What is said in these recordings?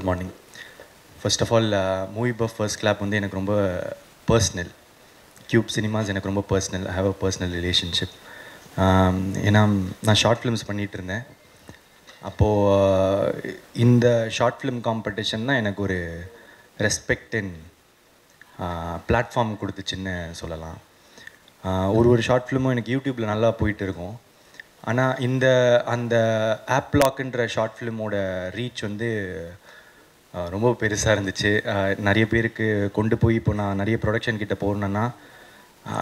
Good morning. First of all movie buff first clap வந்து எனக்கு ரொம்ப பர்ஸ்னல். கியூப் சினிமாஸ் எனக்கு ரொம்ப personal. I have a personal relationship. ஏன்னா நான் ஷார்ட் ஃபிலிம்ஸ் பண்ணிகிட்டு இருந்தேன். அப்போது இந்த ஷார்ட் ஃபிலிம் காம்படிஷன் தான் எனக்கு ஒரு ரெஸ்பெக்ட் அண்ட் பிளாட்ஃபார்ம் கொடுத்துச்சின்னு சொல்லலாம். ஒரு ஷார்ட் ஃபிலிமும் எனக்கு யூடியூப்பில் நல்லா போயிட்டு இருக்கும். ஆனால் அந்த ஆப் லாக்குன்ற ஷார்ட் ஃபிலிமோட ரீச் வந்து ரொம்ப பெருசாக இருந்துச்சு. நிறைய பேருக்கு கொண்டு போய் இப்போ நான் நிறைய ப்ரொடக்ஷன் கிட்டே போகணுன்னா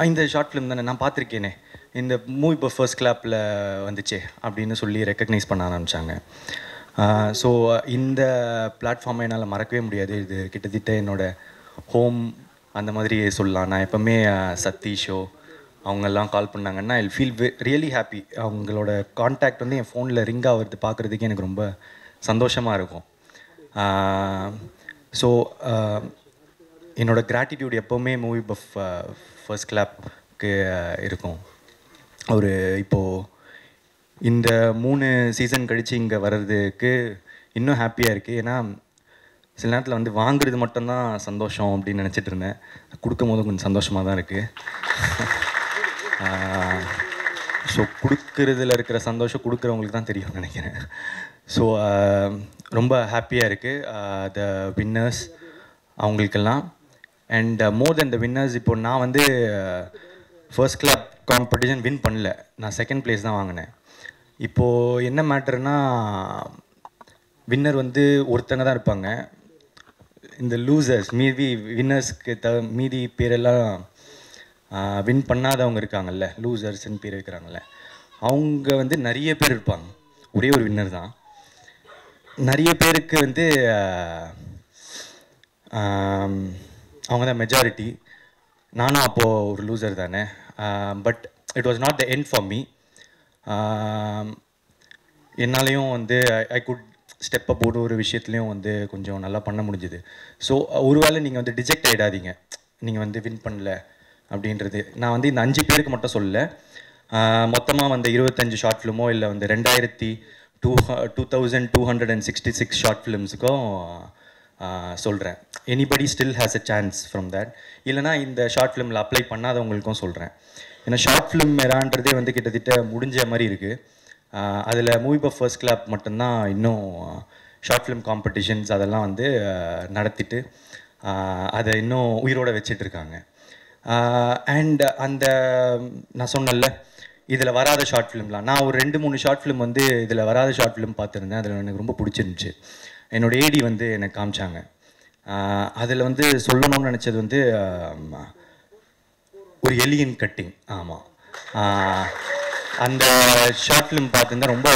இந்த ஷார்ட் ஃபிலிம் தானே நான் பார்த்துருக்கேனே, இந்த மூவி இப்போ ஃபர்ஸ்ட் கிளாப்பில் வந்துச்சே அப்படின்னு சொல்லி ரெக்கக்னைஸ் பண்ண ஆரம்பித்தாங்க. ஸோ இந்த பிளாட்ஃபார்மை என்னால் மறக்கவே முடியாது. இது கிட்டத்தட்ட என்னோடய ஹோம் அந்த மாதிரி சொல்லலாம். நான் எப்போவுமே சதீஷோ அவங்கெல்லாம் கால் பண்ணாங்கன்னா ஐ ஃபீல் ரியலி ஹாப்பி. அவங்களோட கான்டாக்ட் வந்து என் ஃபோனில் ரிங் ஆகிறது பார்க்குறதுக்கு எனக்கு ரொம்ப சந்தோஷமாக இருக்கும். ஸோ என்னோடய கிராட்டிடியூட் எப்போவுமே மூவி பஃப் ஃபர்ஸ்ட் கிளாப்க்கு இருக்கும். ஒரு இப்போது இந்த 3 சீசன் கழித்து இங்கே வர்றதுக்கு இன்னும் ஹாப்பியாக இருக்குது. ஏன்னா சில நேரத்தில் வந்து வாங்குறது மட்டும்தான் சந்தோஷம் அப்படின்னு நினச்சிட்டு இருந்தேன். கொடுக்கும் போது கொஞ்சம் சந்தோஷமாக தான் இருக்குது. ஸோ கொடுக்குறதுல இருக்கிற சந்தோஷம் கொடுக்குறவங்களுக்கு தான் தெரியும்னு நினைக்கிறேன். ஸோ ரொம்ப ஹாப்பியாக இருக்குது த வின்னர்ஸ் அவங்களுக்கெல்லாம். And more then the winners, இப்போ நான் வந்து ஃபர்ஸ்ட் கிளாப் காம்படிஷன் வின் பண்ணல, நான் செகண்ட் ப்ளேஸ் தான் வாங்கினேன். இப்போது என்ன மேட்டர்னா, வின்னர் வந்து ஒருத்தங்க தான் இருப்பாங்க. இந்த லூசர்ஸ் மீதி வின்னர்ஸ்க்கு மீதி பேரெல்லாம் வின் பண்ணாதவங்க இருக்காங்கல்ல, லூசர்ஸ்ன்னு பேர் வைக்கிறாங்கல்ல, அவங்க வந்து நிறைய பேர் இருப்பாங்க. ஒரே ஒரு வின்னர் தான். நிறைய பேருக்கு வந்து அவங்க தான் மெஜாரிட்டி. நானும் அப்போது ஒரு லூசர் தானே. But it was not the end for me. என்னாலையும் வந்து ஐ குட் ஸ்டெப் அப் ஒரு விஷயத்துலையும் வந்து கொஞ்சம் நல்லா பண்ண முடிஞ்சுது. ஸோ ஒருவேளை நீங்கள் வந்து டிஜெக்ட் ஆகிடாதீங்க, நீங்கள் வந்து வின் பண்ணல அப்படின்றது. நான் வந்து இந்த 5 பேருக்கு மட்டும் சொல்லலை, மொத்தமாக வந்து 25 ஷார்ட் ஃபிலிமோ இல்லை வந்து 2266 ஷார்ட் ஃபிலிம்ஸுக்கும் சொல்கிறேன். Anybody still has a chance from that. இல்லைனா இந்த ஷார்ட் ஃபிலிமில் அப்ளை பண்ணாதவங்களுக்கும் சொல்கிறேன். ஏன்னா ஷார்ட் ஃபிலிம் எரான்றதே வந்து கிட்டத்தட்ட முடிஞ்ச மாதிரி இருக்குது. அதில் மூவி பஃப் ஃபர்ஸ்ட் கிளாப் மட்டும்தான் இன்னும் ஷார்ட் ஃபிலிம் காம்படிஷன்ஸ் அதெல்லாம் வந்து நடத்திட்டு அதை இன்னும் உயிரோடு வச்சிட்ருக்காங்க. அண்ட் அந்த நான் சொன்னல இதில் வராத ஷார்ட் ஃபிலிம்லாம், நான் ஒரு 2-3 ஷார்ட் ஃபிலிம் வந்து இதில் வராத ஷார்ட் ஃபிலிம் பார்த்துருந்தேன். அதில் எனக்கு ரொம்ப பிடிச்சிருந்துச்சு. என்னோடய ஏடி வந்து எனக்கு காமிச்சாங்க. அதில் வந்து சொல்லணும்னு நினச்சது வந்து ஒரு எலியன் கட்டிங். ஆமாம், அந்த ஷார்ட் ஃபிலிம் பார்த்துருந்தேன். ரொம்ப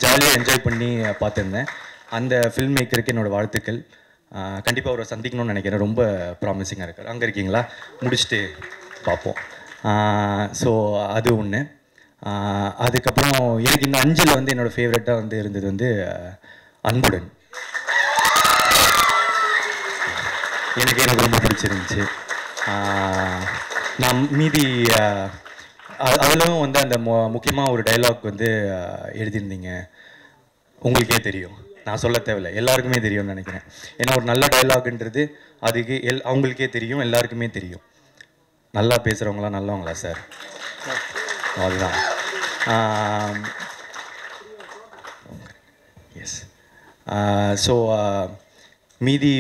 ஜாலியாக என்ஜாய் பண்ணி பார்த்துருந்தேன். அந்த ஃபில்ம் மேக்கருக்கு என்னோடய வாழ்த்துக்கள். கண்டிப்பாக அவரை சந்திக்கணும்னு நினைக்கிறேன். ரொம்ப ப்ராமிசிங்காக இருக்கார். அங்கே இருக்கீங்களா? முடிச்சுட்டு பார்ப்போம். ஸோ அது ஒன்று. அதுக்கப்புறம் எனக்கு இந்த 5ல் வந்து என்னோடய ஃபேவரட்டாக வந்து இருந்தது வந்து அன்புடன். எனக்கு ரொம்ப பிடிச்சிருந்துச்சு. நான் மீதி அதிலும் வந்து அந்த முக்கியமாக ஒரு டைலாக் வந்து எழுதியிருந்தீங்க. உங்களுக்கே தெரியும், நான் சொல்ல தேவையில்லை, எல்லாருக்குமே தெரியும்னு நினைக்கிறேன். ஏன்னா ஒரு நல்ல டைலாக்ன்றது அதுக்கு அவங்களுக்கே தெரியும், எல்லாருக்குமே தெரியும். நல்லா பேசுகிறவங்களாம் நல்லவங்களா சார்? அதுதான். எஸ். ஸோ மீதி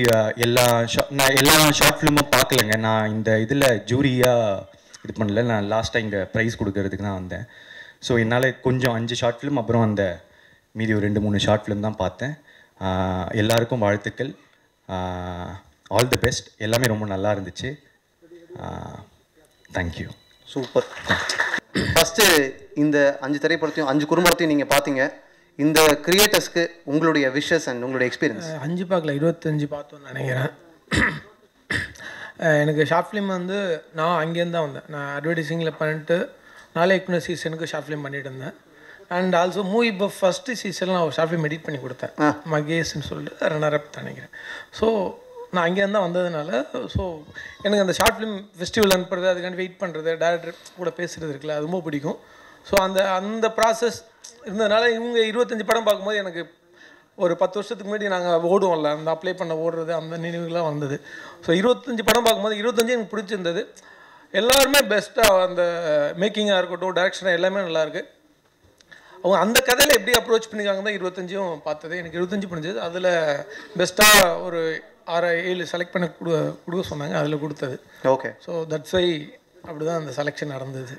நான் எல்லா ஷார்ட் ஃபிலிமும் பார்க்கலங்க. நான் இந்த இதில் ஜூரியாக இது பண்ணல. நான் லாஸ்ட்டாக இங்கே ப்ரைஸ் கொடுக்கறதுக்கு தான் வந்தேன். ஸோ என்னால் கொஞ்சம் 5 ஷார்ட் ஃபிலிம் அப்புறம் அந்த மீதி ஒரு 2-3 ஷார்ட் ஃபிலிம் தான் பார்த்தேன். எல்லாருக்கும் வாழ்த்துக்கள். All the best. எல்லாமே ரொம்ப நல்லா இருந்துச்சு. தேங்க்யூ. சூப்பர். ஃபஸ்ட்டு இந்த 5 திரைப்படத்தையும் 5 குறும்படத்தையும் நீங்கள் பார்த்தீங்க. இந்த கிரியேட்டர்ஸ்க்கு உங்களுடைய விஷஸ் அண்ட் உங்களுடைய எக்ஸ்பீரியன்ஸ். 5 பார்க்கல, 25 பார்த்தோன்னு நினைக்கிறேன். எனக்கு ஷார்ட் ஃபிலிம் வந்து நான் அங்கேருந்து தான் வந்தேன். நான் அட்வர்டைஸிங்கில் பண்ணிட்டு நாளைக்கு சீசனுக்கு ஷார்ட் ஃபிலிம் பண்ணிட்டு இருந்தேன். And also movie buff first சீசனில் நான் ஒரு ஷார்ட் ஃபிலிம் எடிட் பண்ணி கொடுத்தேன், மகேஷ்ன்னு சொல்லிட்டு ரன்னரப் நினைக்கிறேன். ஸோ நான் அங்கேருந்து தான் வந்ததுனால ஸோ எனக்கு அந்த ஷார்ட் ஃபிலிம் ஃபெஸ்டிவல் அனுப்புறது, அதுக்காண்டி வெயிட் பண்ணுறது, டேரக்டர் கூட பேசுகிறது இருக்குல்ல, அது ரொம்ப பிடிக்கும். ஸோ அந்த ப்ராசஸ் இருந்ததுனால இவங்க 25 படம் பார்க்கும்போது எனக்கு ஒரு 10 வருஷத்துக்கு முன்னாடி நாங்கள் ஓடுவோம்ல, அந்த அப்ளை பண்ண ஓடுறது அந்த நினைவுகள்லாம் வந்தது. ஸோ 25 படம் பார்க்கும்போது 25 எனக்கு பிடிச்சிருந்தது. எல்லாருமே பெஸ்ட்டாக அந்த மேக்கிங்காக இருக்கட்டும், டைரக்ஷனாக எல்லாமே நல்லாயிருக்கு. அவங்க அந்த கதையில் எப்படி அப்ரோச் பண்ணிக்காங்க தான் 25ம் பார்த்தது. எனக்கு 25 பிடிச்சது. அதில் பெஸ்ட்டாக ஒரு 6-7 செலக்ட் பண்ண கொடுக்க சொன்னாங்க, அதில் கொடுத்தது. ஓகே. ஸோ தட்ஸ் வை அப்படி தான் அந்த செலெக்ஷன் நடந்தது.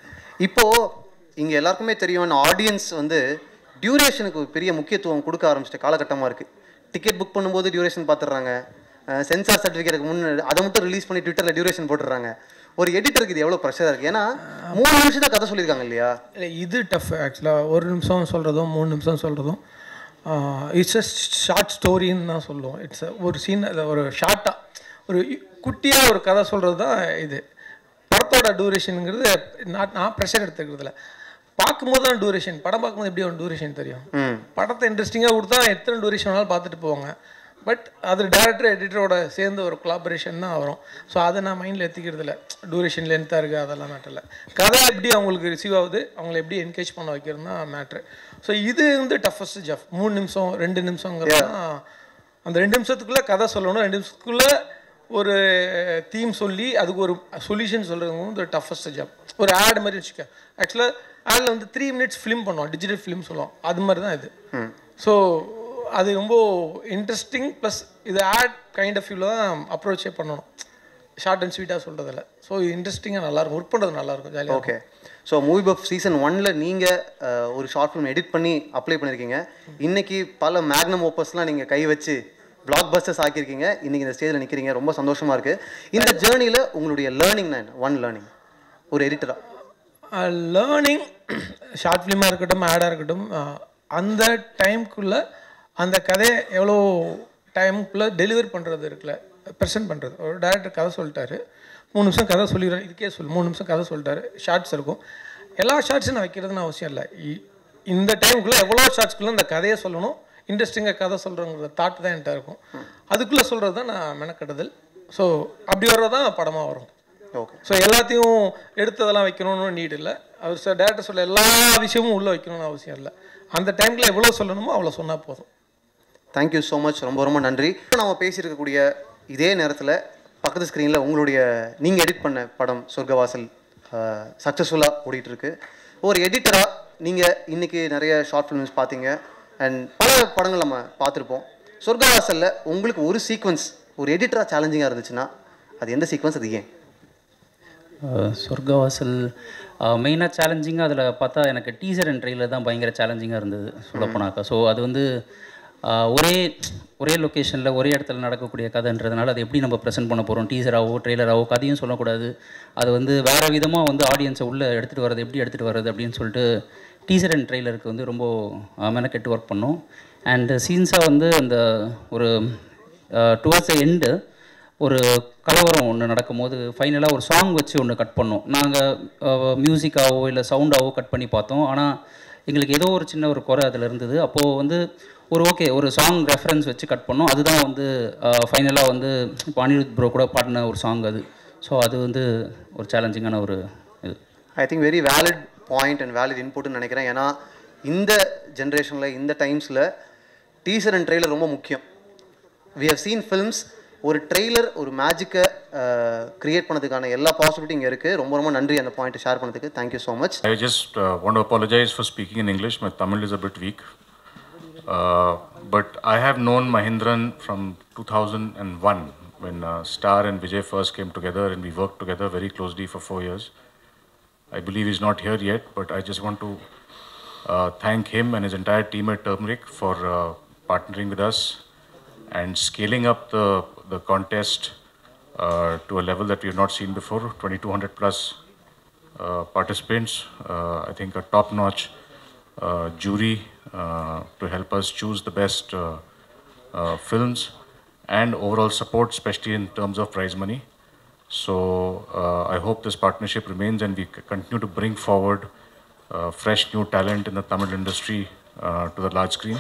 இப்போது இங்கே எல்லாருக்குமே தெரியும், ஆடியன்ஸ் வந்து டியூரேஷனுக்கு பெரிய முக்கியத்துவம் கொடுக்க ஆரம்பிச்சிட்ட காலகட்டமாக இருக்குது. டிக்கெட் புக் பண்ணும்போது டியூரேஷன் பார்த்துடுறாங்க, சென்சார் சர்டிஃபிகேட்டுக்கு முன்னாடி அதை மட்டும் ரிலீஸ் பண்ணி ட்விட்டரில் டியூரேஷன் போட்டுடுறாங்க. ஒரு எடிட்டருக்கு இது எவ்வளோ ப்ரெஷராக இருக்குது? ஏன்னா 3 நிமிஷம் தான் கதை சொல்லியிருக்காங்க இல்லையா? இல்லை, இது டஃப் ஆக்சுவலாக. 1 நிமிஷம் சொல்கிறதும் 3 நிமிஷம் சொல்கிறதும் இட்ஸ் அ ஷார்ட் ஸ்டோரின்னு தான் சொல்லுவோம். இட்ஸ் ஒரு சீன், அதை ஒரு ஷார்ட்டாக ஒரு குட்டியாக ஒரு கதை சொல்கிறது தான் இது. படத்தோட டூரேஷனுங்கிறது நான் ப்ரெஷர் எடுத்துக்கிறதுல பார்க்கும்போது தான் டூரேஷன். படம் பார்க்கும்போது எப்படி ஒரு டூரேஷன் தெரியும். படத்தை இன்ட்ரெஸ்டிங்காக கொடுத்தா எத்தனை டூரேஷன் வேணாலும் பார்த்துட்டு போவாங்க. பட் அது டேரக்டர் எடிட்டரோட சேர்ந்து ஒரு கொலாபரேஷன் தான் வரும். ஸோ அதை நான் மைண்டில் எடுத்துக்கிறது இல்லை. டூரேஷன் லென்த்தாக இருக்குது அதெல்லாம் மேட்டரில். கதை எப்படி அவங்களுக்கு ரிசீவ் ஆகுது, அவங்கள எப்படி என்கேஜ் பண்ண வைக்கிறது தான் மேட்ரு. ஸோ இது வந்து டஃபஸ்ட் ஜாப். 3 நிமிஷம் 2 நிமிஷங்கிறது தான். அந்த 2 நிமிஷத்துக்குள்ளே கதை சொல்லணும், 2 நிமிஷத்துக்குள்ளே ஒரு தீம் சொல்லி அதுக்கு ஒரு சொல்யூஷன் சொல்கிறது வந்து டஃபஸ்ட் ஜாப். ஒரு ஆட் மாதிரி வச்சுக்க. ஆக்சுவலாக ஆடில் வந்து 3 மினிட்ஸ் ஃபிலிம் பண்ணுவோம், டிஜிட்டல் ஃபிலிம் சொல்லுவோம், அது மாதிரி தான் இது. ஸோ அது ரொம்ப இன்ட்ரெஸ்டிங். ப்ளஸ் இது ஆட் கைண்ட் ஆஃப் வியூவில் தான் அப்ரோச்சே பண்ணணும், ஷார்ட் அண்ட் ஸ்வீட்டாக சொல்கிறதில்ல. ஸோ இன்ட்ரெஸ்டிங்காக நல்லாயிருக்கும், ஒர்க் பண்ணுறது நல்லாயிருக்கும், ஜாலியாக. Okay. So movie buff season 1ல் நீங்கள் ஒரு ஷார்ட் ஃபிலிம் எடிட் பண்ணி அப்ளை பண்ணியிருக்கீங்க. இன்றைக்கி பல மேக்னம் ஓப்பர்ஸ்லாம் நீங்கள் கை வச்சு பிளாக் பஸ்டர்ஸ் ஆக்கியிருக்கீங்க. இன்றைக்கி இந்த ஸ்டேஜில் நிற்கிறீங்க, ரொம்ப சந்தோஷமாக இருக்குது. இந்த ஜேர்னியில் உங்களுடைய லேர்னிங்னா என்ன? ஒன் லேர்னிங் ஒரு எடிட்டராக. லேர்னிங் ஷார்ட் ஃபிலிமாக இருக்கட்டும், ஆடாக இருக்கட்டும், அந்த டைமுக்குள்ளே அந்த கதையை எவ்வளோ டைமுக்குள்ளே டெலிவர் பண்ணுறது இருக்குல்ல, ப்ரெசென்ட் பண்ணுறது. ஒரு டேரக்டர் கதை சொல்லிட்டாரு, 3 நிமிஷம் கதை சொல்லிடுறேன், இதுக்கே 3 நிமிஷம் கதை சொல்லிட்டாரு. ஷார்ட்ஸ் இருக்கும், எல்லா ஷார்ட்ஸும் நான் வைக்கிறதுன்னு அவசியம் இல்லை. இந்த டைமுக்குள்ளே எவ்வளோ ஷார்ட்ஸ்க்குள்ளே அந்த கதையை சொல்லணும், இன்ட்ரெஸ்டிங்காக கதை சொல்கிறோங்கிற தாட் தான் என்கிட்ட இருக்கும். அதுக்குள்ளே சொல்கிறது தான் நான் மெனக்கெடுதல். ஸோ அப்படி வர்றது தான் படமாக வரும். ஓகே. ஸோ எல்லாத்தையும் எடுத்ததெல்லாம் வைக்கணும்னு நீட் இல்லை. அவர் டேரக்டர் சொல்ல எல்லா விஷயமும் உள்ளே வைக்கணும்னு அவசியம் இல்லை. அந்த டைமில் எவ்வளோ சொல்லணுமோ அவ்வளோ சொன்னால் போதும். தேங்க்யூ ஸோ மச், ரொம்ப ரொம்ப நன்றி. நம்ம பேசியிருக்கக்கூடிய இதே நேரத்தில் பக்கத்து ஸ்க்ரீனில் உங்களுடைய நீங்கள் எடிட் பண்ண படம் சொர்க்கவாசல் சக்ஸஸ்ஃபுல்லாக ஓடிட்டுருக்கு. ஒரு எடிட்டராக நீங்கள் இன்றைக்கி நிறைய ஷார்ட் ஃபிலிம்ஸ் பார்த்தீங்க அண்ட் பல படங்கள் நம்ம பார்த்துருப்போம். சொர்க்கவாசலில் உங்களுக்கு ஒரு சீக்வன்ஸ் ஒரு எடிட்டராக சேலஞ்சிங்காக இருந்துச்சுன்னா அது எந்த சீக்வன்ஸ், அது ஏன்? சொர்க்கவாசல் மெயினாக சேலஞ்சிங்காக அதில் பார்த்தா எனக்கு டீசர் அண்ட் ட்ரெயிலர் தான் பயங்கர சேலஞ்சிங்காக இருந்தது சொல்லப்போனாக்கா. ஸோ அது வந்து ஒரே லொக்கேஷனில் ஒரே இடத்துல நடக்கக்கூடிய கதைன்றதுனால அதை எப்படி நம்ம ப்ரெசென்ட் பண்ண போகிறோம், டீசராகவோ ட்ரெய்லராகவோ கதையும் சொல்லக்கூடாது. அது வந்து வேறு விதமாக வந்து ஆடியன்ஸை உள்ளே எடுத்துகிட்டு வர்றது, எப்படி எடுத்துகிட்டு வர்றது அப்படின்னு சொல்லிட்டு டீசர் அண்ட் ட்ரெய்லருக்கு வந்து ரொம்ப மெனக்கெட்டு ஒர்க் பண்ணோம். அண்டு சீன்ஸாக வந்து அந்த ஒரு டுவர்ட்ஸ் எண்டு ஒரு கலவரம் ஒன்று நடக்கும்போது ஃபைனலாக ஒரு சாங் வச்சு ஒன்று கட் பண்ணோம். நாங்கள் மியூசிக்காவோ இல்லை சவுண்டாவோ கட் பண்ணி பார்த்தோம். ஆனால் எங்களுக்கு ஏதோ ஒரு சின்ன ஒரு குறை அதில் இருந்தது. அப்போது வந்து ஒரு சாங் ரெஃபரன்ஸ் வச்சு கட் பண்ணோம். அதுதான் வந்து ஃபைனலாக வந்து இப்போ அனிருத் ப்ரோ கூட பாடின ஒரு சாங் அது. ஸோ அது வந்து ஒரு சேலஞ்சிங்கான ஒரு இது. I think very valid point and valid இன்புட்னு நினைக்கிறேன். ஏன்னா இந்த ஜென்ரேஷனில் இந்த டைம்ஸில் டீசர் அண்ட் ட்ரெய்லர் ரொம்ப முக்கியம். வி ஹவ் சீன் ஃபில்ம்ஸ், ஒரு ட்ரெய்லர் ஒரு மேஜிக்கை க்ரியேட் பண்ணதுக்கான எல்லா பாசிபிலிட்டி இங்கே இருக்குது. ரொம்ப ரொம்ப நன்றி அந்த பாயிண்ட்டை ஷேர் பண்ணதுக்கு. Thank you so much. I just want to apologize for speaking in English. My Tamil is a bit weak. But I have known Mahindran from 2001 when Star and Vijay first came together and we worked together very closely for 4 years. I believe he's not here yet, but I just want to thank him and his entire team at Turmeric for partnering with us and scaling up the contest to a level that we have not seen before. 2200 plus participants. I think a top-notch jury to help us choose the best films and overall support, especially in terms of prize money. So I hope this partnership remains and we continue to bring forward fresh new talent in the Tamil industry to the large screen,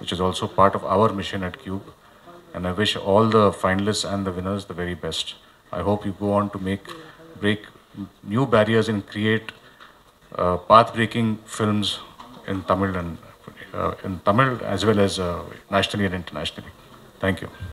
which is also part of our mission at Cube. And I wish all the finalists and the winners the very best. I hope you go on to break new barriers and create path-breaking films in Tamil and in Tamil as well as nationally and internationally. Thank you.